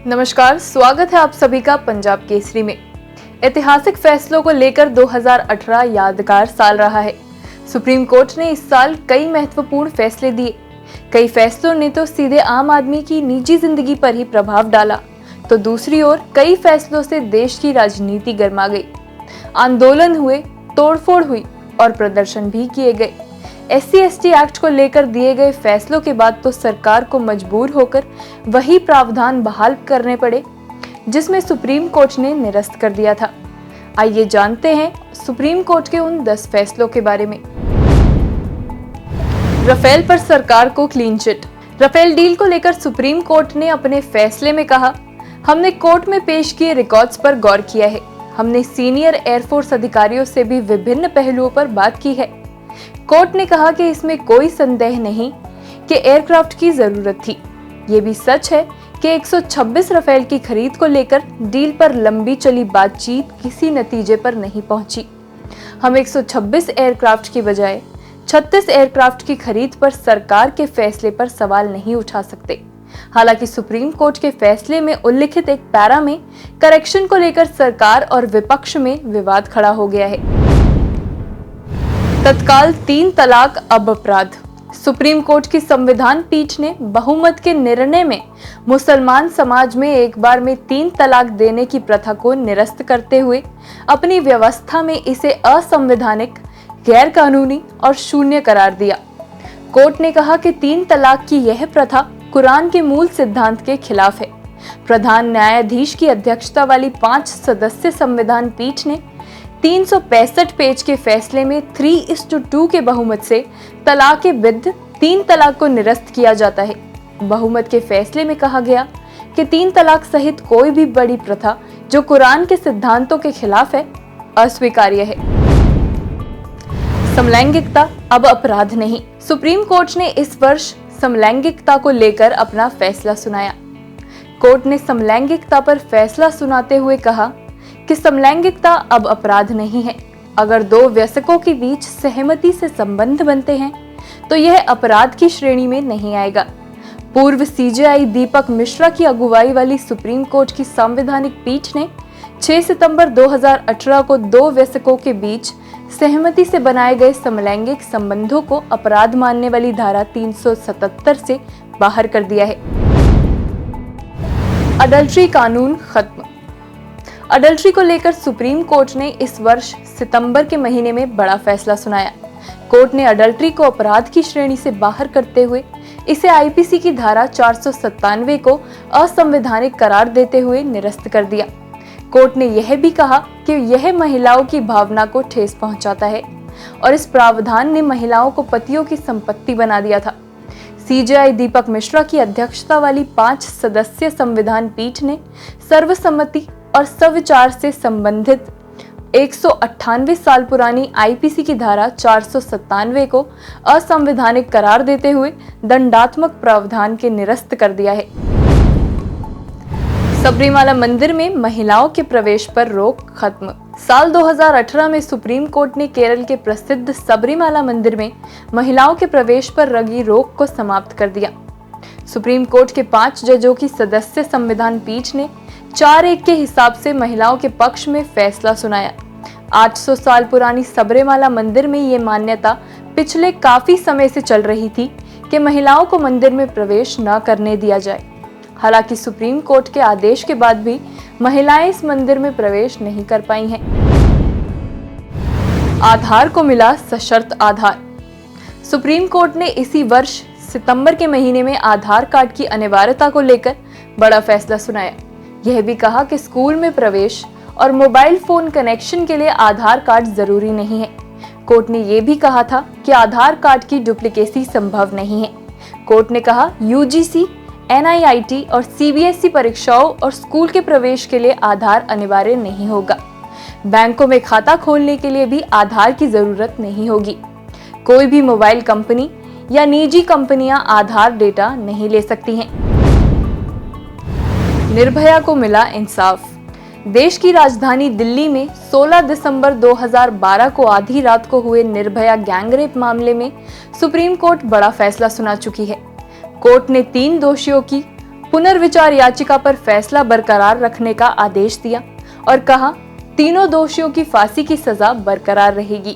नमस्कार, स्वागत है आप सभी का पंजाब केसरी में। ऐतिहासिक फैसलों को लेकर 2018 यादगार साल रहा है। सुप्रीम कोर्ट ने इस साल कई महत्वपूर्ण फैसले दिए। कई फैसलों ने तो सीधे आम आदमी की निजी जिंदगी पर ही प्रभाव डाला, तो दूसरी ओर कई फैसलों से देश की राजनीति गर्मा गई। आंदोलन हुए, तोड़फोड़ हुई और प्रदर्शन भी किए गए। SC/ST एक्ट को लेकर दिए गए फैसलों के बाद तो सरकार को मजबूर होकर वही प्रावधान बहाल करने पड़े जिसमें सुप्रीम कोर्ट ने निरस्त कर दिया था। आइए जानते हैं सुप्रीम कोर्ट के उन 10 फैसलों के बारे में। राफेल पर सरकार को क्लीन चिट। राफेल डील को लेकर सुप्रीम कोर्ट ने अपने फैसले में कहा, हमने कोर्ट में पेश किए रिकॉर्ड्स पर गौर किया है। हमने सीनियर एयरफोर्स अधिकारियों से भी विभिन्न पहलुओं पर बात की है। कोर्ट ने कहा कि इसमें कोई संदेह नहीं कि एयरक्राफ्ट की जरूरत थी। ये भी सच है कि 126 राफेल की खरीद को लेकर डील पर लंबी चली बातचीत किसी नतीजे पर नहीं पहुंची। हम 126 एयरक्राफ्ट की बजाय 36 एयरक्राफ्ट की खरीद पर सरकार के फैसले पर सवाल नहीं उठा सकते। हालांकि सुप्रीम कोर्ट के फैसले में उल्लिखित एक पैरा में करेक्शन को लेकर सरकार और विपक्ष में विवाद खड़ा हो गया है। तत्काल 3 तलाक अब अपराध। सुप्रीम कोर्ट की संविधान पीठ ने बहुमत के निर्णय में मुसलमान समाज में एक बार में 3 तलाक देने की प्रथा को निरस्त करते हुए अपनी व्यवस्था में इसे असंवैधानिक, गैर कानूनी और शून्य करार दिया। कोर्ट ने कहा कि 3 तलाक की यह प्रथा कुरान के मूल सिद्धांत के खिलाफ है। प्रधान न्यायाधीश की अध्यक्षता वाली 5 सदस्य संविधान पीठ ने 365 पेज के फैसले में 3:2 के बहुमत से तलाक विद्ध 3 तलाक को निरस्त किया जाता है। बहुमत के फैसले में कहा गया कि 3 तलाक सहित कोई भी बड़ी प्रथा जो कुरान के सिद्धांतों के खिलाफ है, अस्वीकार्य है। समलैंगिकता अब अपराध नहीं। सुप्रीम कोर्ट ने इस वर्ष समलैंगिकता को लेकर अपना फैसला सुनाया। कोर्ट ने समलैंगिकता पर फैसला सुनाते हुए कहा कि समलैंगिकता अब अपराध नहीं है। अगर 2 वयस्कों के बीच सहमति से संबंध बनते हैं तो यह अपराध की श्रेणी में नहीं आएगा। पूर्व CJI दीपक मिश्रा की अगुवाई वाली सुप्रीम कोर्ट की संवैधानिक पीठ ने 6 सितंबर 2018 को 2 वयस्कों के बीच सहमति से बनाए गए समलैंगिक संबंधों को अपराध मानने वाली धारा 377 से बाहर कर दिया है। अडल्ट्री कानून खत्म। अडल्ट्री को लेकर सुप्रीम कोर्ट ने इस वर्ष सितंबर के महीने में बड़ा फैसला सुनाया। कोर्ट ने अडल्ट्री को अपराध की श्रेणी से बाहर करते हुए इसे IPC की धारा 497 को असंवैधानिक करार देते हुए निरस्त कर दिया। कोर्ट ने यह भी कहा कि यह महिलाओं की भावना को ठेस पहुंचाता है और इस प्रावधान ने महिलाओं को पतियों की संपत्ति बना दिया था। CJI दीपक मिश्रा की अध्यक्षता वाली 5 सदस्य संविधान पीठ ने सर्वसम्मति और सविचार से संबंधित 198 साल पुरानी IPC की धारा 497 को असंवैधानिक करार देते हुए दंडात्मक प्रावधान के निरस्त कर दिया है। सबरीमाला मंदिर में महिलाओं के प्रवेश पर रोक खत्म। साल 2018 में सुप्रीम कोर्ट ने केरल के प्रसिद्ध सबरीमाला मंदिर में महिलाओं के प्रवेश पर लगी रोक को समाप्त कर दिया। सुप्रीम कोर्ट के 5 जजों की सदस्य संविधान पीठ ने 4-1 के हिसाब से महिलाओं के पक्ष में फैसला सुनाया। 800 साल पुरानी सबरीमाला मंदिर में ये मान्यता पिछले काफी समय से चल रही थी कि महिलाओं को मंदिर में प्रवेश न करने दिया जाए। हालांकि सुप्रीम कोर्ट के आदेश के बाद भी महिलाएं इस मंदिर में प्रवेश नहीं कर पाई हैं। आधार को मिला सशर्त आधार। सुप्रीम कोर्ट ने इसी वर्ष सितंबर के महीने में आधार कार्ड की अनिवार्यता को लेकर बड़ा फैसला सुनाया। यह भी कहा कि स्कूल में प्रवेश और मोबाइल फोन कनेक्शन के लिए आधार कार्ड जरूरी नहीं है। कोर्ट ने यह भी कहा था कि आधार कार्ड की डुप्लीकेसी संभव नहीं है। कोर्ट ने कहा UGC, NIIT और CBSE परीक्षाओं और स्कूल के प्रवेश के लिए आधार अनिवार्य नहीं होगा। बैंकों में खाता खोलने के लिए भी आधार की जरूरत नहीं होगी। कोई भी मोबाइल कंपनी या निजी कंपनियां आधार डेटा नहीं ले सकती हैं। निर्भया को मिला इंसाफ। देश की राजधानी दिल्ली में 16 दिसंबर 2012 को आधी रात को हुए निर्भया गैंगरेप मामले में सुप्रीम कोर्ट बड़ा फैसला सुना चुकी है। कोर्ट ने 3 दोषियों की पुनर्विचार याचिका पर फैसला बरकरार रखने का आदेश दिया और कहा तीनों दोषियों की फांसी की सजा बरकरार रहेगी।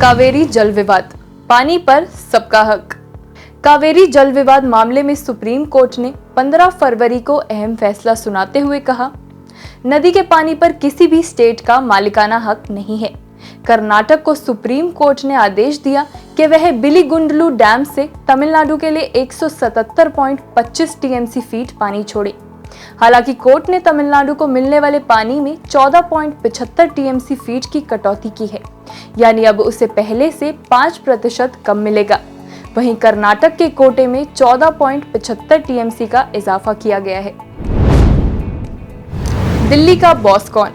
कावेरी जल विवाद, पानी पर सबका हक। कावेरी जल विवाद मामले में सुप्रीम कोर्ट ने 15 फरवरी को अहम फैसला सुनाते हुए कहा, नदी के पानी पर किसी भी स्टेट का मालिकाना हक नहीं है। कर्नाटक को सुप्रीम कोर्ट ने आदेश दिया कि वह बिलीगुंडलू डैम से तमिलनाडु के लिए 177.25 टीएमसी फीट पानी छोड़े। हालांकि कोर्ट ने तमिलनाडु को मिलने वाले पानी में 14.75 टीएमसी फीट की कटौती की है, यानी अब उसे पहले से 5% कम मिलेगा। वहीं कर्नाटक के कोटे में 14.75 टीएमसी का इजाफा किया गया है। दिल्ली का बॉस कौन?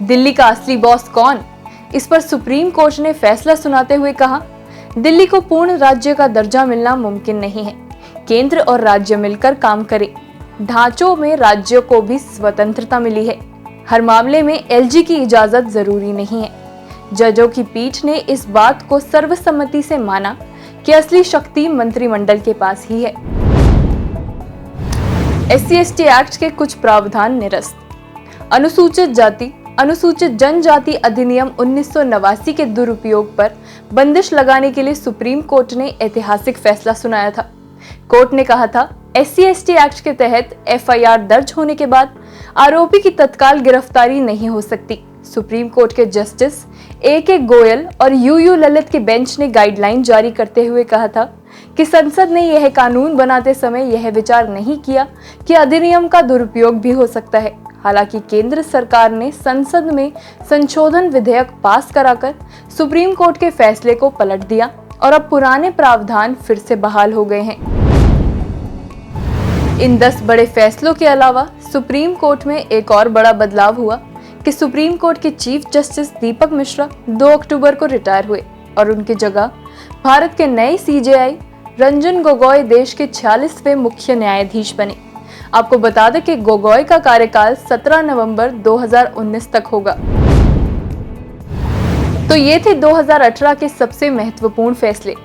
दिल्ली का असली बॉस कौन? इस पर सुप्रीम कोर्ट ने फैसला सुनाते हुए कहा, दिल्ली को पूर्ण राज्य का दर्जा मिलना मुमकिन नहीं है। केंद्र और राज्य मिलकर काम करें। ढांचों में राज्यों को भी स्वतंत्रता मिली है। हर मामले में एलजी की इजाजत जरूरी नहीं है। जजों की पीठ ने इस बात को सर्वसम्मति से माना कि असली शक्ति मंत्रिमंडल के पास ही है। SC/ST एक्ट के कुछ प्रावधान निरस्त। अनुसूचित जाति अनुसूचित जनजाति अधिनियम 1989 के दुरुपयोग पर बंदिश लगाने के लिए सुप्रीम कोर्ट ने ऐतिहासिक फैसला सुनाया था। कोर्ट ने कहा था, SC/ST एक्ट के तहत FIR दर्ज होने के बाद आरोपी की तत्काल गिरफ्तारी नहीं हो सकती। सुप्रीम कोर्ट के जस्टिस AK गोयल और UU ललित के बेंच ने गाइडलाइन जारी करते हुए कहा था कि संसद ने यह कानून बनाते समय यह विचार नहीं किया कि अधिनियम का दुरुपयोग भी हो सकता है। हालांकि केंद्र सरकार ने संसद में संशोधन विधेयक पास कराकर सुप्रीम कोर्ट के फैसले को पलट दिया और अब पुराने प्रावधान फिर से बहाल हो गए हैं। इन 10 बड़े फैसलों के अलावा सुप्रीम कोर्ट में एक और बड़ा बदलाव हुआ कि सुप्रीम कोर्ट के चीफ जस्टिस दीपक मिश्रा 2 अक्टूबर को रिटायर हुए और उनकी जगह भारत के नए CJI रंजन गोगोई देश के 46वें मुख्य न्यायाधीश बने। आपको बता दें कि गोगोई का कार्यकाल 17 नवंबर 2019 तक होगा। तो ये थे 2018 के सबसे महत्वपूर्ण फैसले।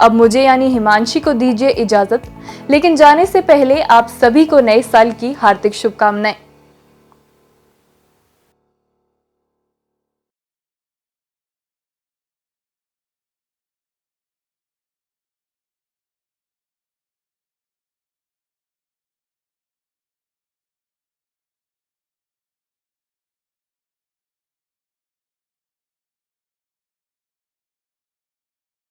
अब मुझे यानी हिमांशी को दीजिए इजाजत, लेकिन जाने से पहले आप सभी को नए साल की हार्दिक शुभकामनाएं।